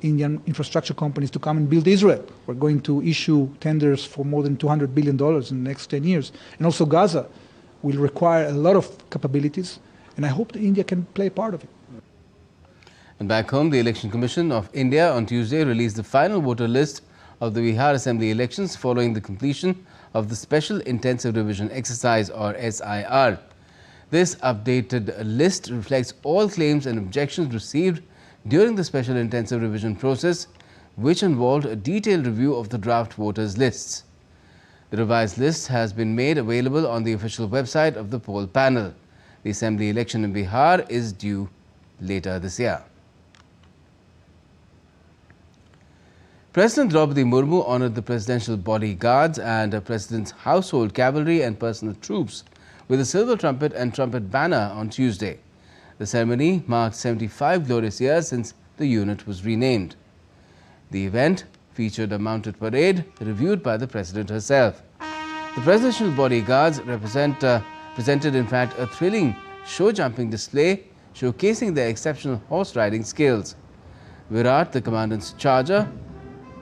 Indian infrastructure companies to come and build Israel. We're going to issue tenders for more than $200 billion in the next 10 years. And also Gaza will require a lot of capabilities, and I hope that India can play a part of it. And back home, the Election Commission of India on Tuesday released the final voter list of the Bihar Assembly elections following the completion of the Special Intensive Revision Exercise, or SIR. This updated list reflects all claims and objections received during the Special Intensive Revision process, which involved a detailed review of the draft voters' lists. The revised list has been made available on the official website of the poll panel. The Assembly election in Bihar is due later this year. President Draupadi Murmu honoured the presidential bodyguards and the president's household cavalry and personal troops with a silver trumpet and trumpet banner on Tuesday. The ceremony marked 75 glorious years since the unit was renamed. The event featured a mounted parade reviewed by the president herself. The presidential bodyguards presented in fact a thrilling show-jumping display showcasing their exceptional horse riding skills. Virat, the commandant's charger,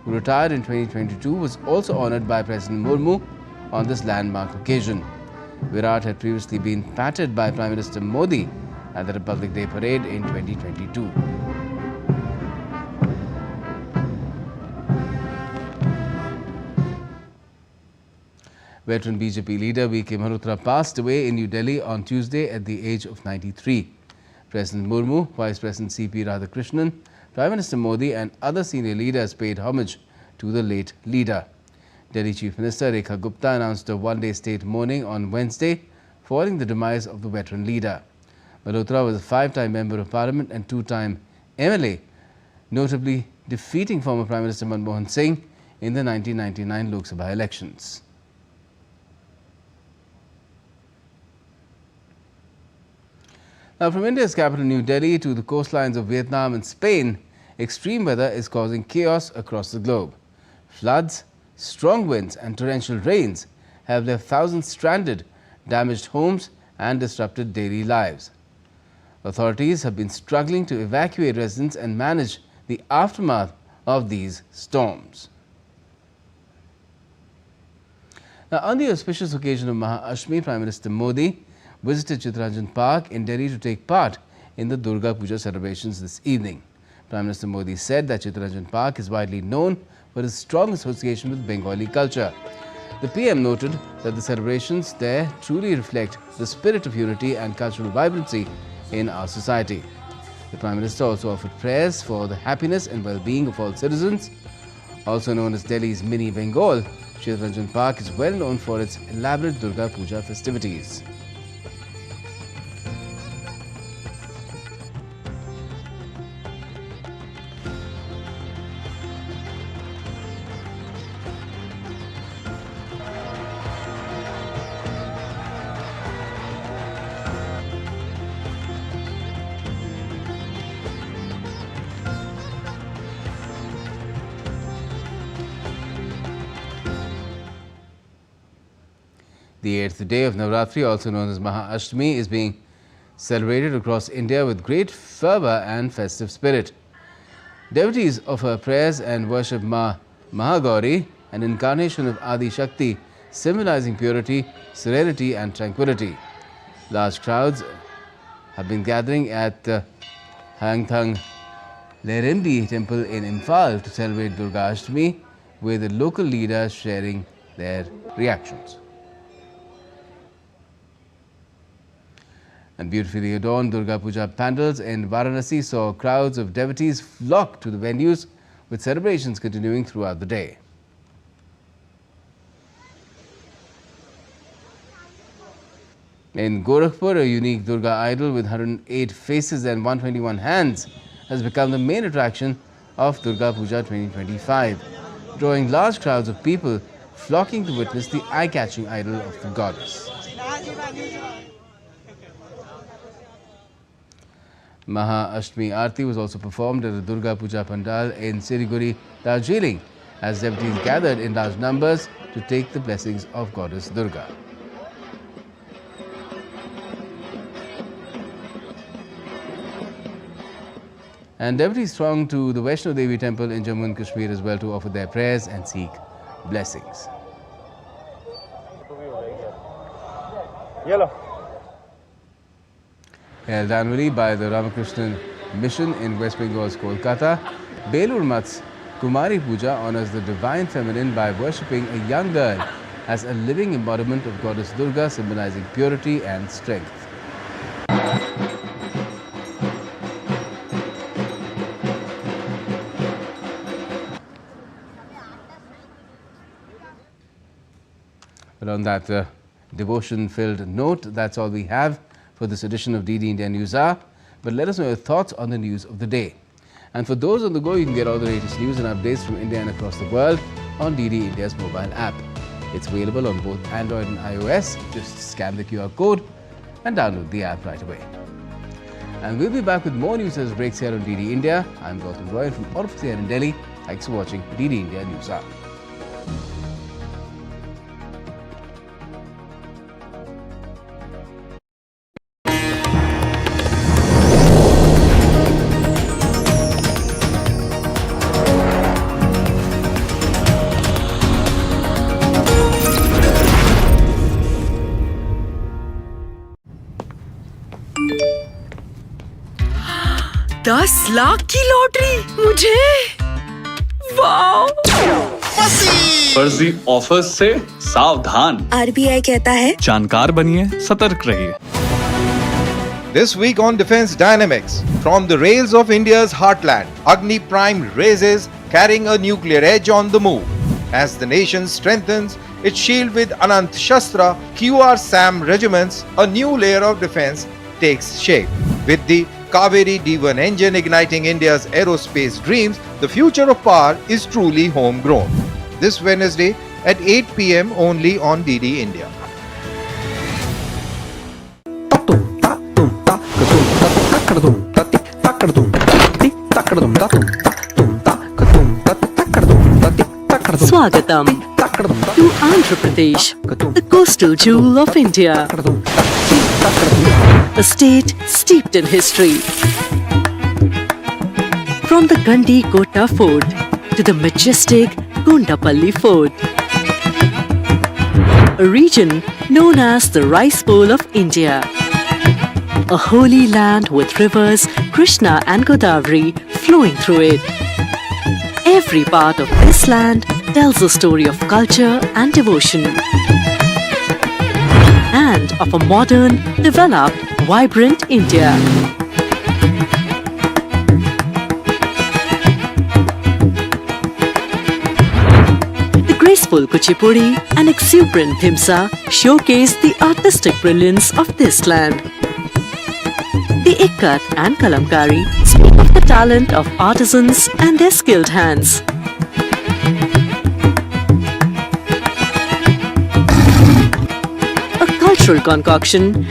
who retired in 2022, was also honoured by President Murmu on this landmark occasion. Virat had previously been patted by Prime Minister Modi at the Republic Day parade in 2022. Veteran BJP leader V.K. Malhotra passed away in New Delhi on Tuesday at the age of 93. President Murmu, Vice President C.P. Radhakrishnan, Prime Minister Modi and other senior leaders paid homage to the late leader. Delhi Chief Minister Rekha Gupta announced a one-day state mourning on Wednesday following the demise of the veteran leader. Malhotra was a 5-time Member of Parliament and 2-time MLA, notably defeating former Prime Minister Manmohan Singh in the 1999 Lok Sabha elections. Now, from India's capital New Delhi to the coastlines of Vietnam and Spain, extreme weather is causing chaos across the globe. Floods, strong winds and torrential rains have left thousands stranded, damaged homes and disrupted daily lives. Authorities have been struggling to evacuate residents and manage the aftermath of these storms. Now, on the auspicious occasion of Maha Ashtami, Prime Minister Modi visited Chittaranjan Park in Delhi to take part in the Durga Puja celebrations this evening. Prime Minister Modi said that Chittaranjan Park is widely known for its strong association with Bengali culture. The PM noted that the celebrations there truly reflect the spirit of unity and cultural vibrancy in our society. The Prime Minister also offered prayers for the happiness and well-being of all citizens. Also known as Delhi's mini Bengal, Chittaranjan Park is well known for its elaborate Durga Puja festivities. The 8th day of Navratri, also known as Maha Ashtami, is being celebrated across India with great fervour and festive spirit. Devotees offer prayers and worship Ma Mahagauri, an incarnation of Adi Shakti, symbolizing purity, serenity and tranquility. Large crowds have been gathering at the Hangthang Leremdi temple in Imphal to celebrate Durga Ashtami, with the local leaders sharing their reactions. And beautifully adorned Durga Puja pandals in Varanasi saw crowds of devotees flock to the venues, with celebrations continuing throughout the day. In Gorakhpur, a unique Durga idol with 108 faces and 121 hands has become the main attraction of Durga Puja 2025, drawing large crowds of people flocking to witness the eye-catching idol of the goddess. Maha-Ashtami Aarti was also performed at the Durga Puja Pandal in Siliguri, Darjeeling, as devotees gathered in large numbers to take the blessings of Goddess Durga. And devotees thronged to the Vaishno Devi temple in Jammu and Kashmir as well to offer their prayers and seek blessings. Held annually by the Ramakrishnan Mission in West Bengal's Kolkata, Belur Math's Kumari Puja honors the divine feminine by worshipping a young girl as a living embodiment of Goddess Durga, symbolizing purity and strength. But on that devotion-filled note, that's all we have for this edition of DD India NewsHour. But let us know your thoughts on the news of the day. And for those on the go, you can get all the latest news and updates from India and across the world on DD India's mobile app. It's available on both Android and iOS. Just scan the QR code and download the app right away. And we'll be back with more news as it breaks here on DD India. I'm Gautam Roy from all of us here in Delhi. Thanks for watching DD India NewsHour. $10 lakh की lottery मुझे, wow! फर्जी offers से सावधान। RBI कहता है जानकार बनिए, सतर्क रहिए। This week on Defense Dynamics, from the rails of India's heartland, Agni Prime raises, carrying a nuclear edge on the move. As the nation strengthens its shield with Anant Shastra, QR SAM regiments, a new layer of defense takes shape. With the Kaveri D1 engine igniting India's aerospace dreams, the future of power is truly homegrown. This Wednesday at 8 p.m. only on DD India. Swagatam to Andhra Pradesh, the coastal jewel of India. A state steeped in history. From the Gandi Kota Fort to the majestic Gondapalli Fort. A region known as the Rice Bowl of India. A holy land with rivers Krishna and Godavari flowing through it. Every part of this land tells a story of culture and devotion. And of a modern, developed, vibrant India. The graceful Kuchipudi and exuberant Dhimsa showcase the artistic brilliance of this land. The Ikkat and Kalamkari speak of the talent of artisans and their skilled hands. A cultural concoction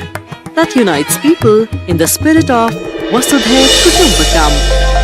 that unites people in the spirit of Vasudhaiv Kutumbakam.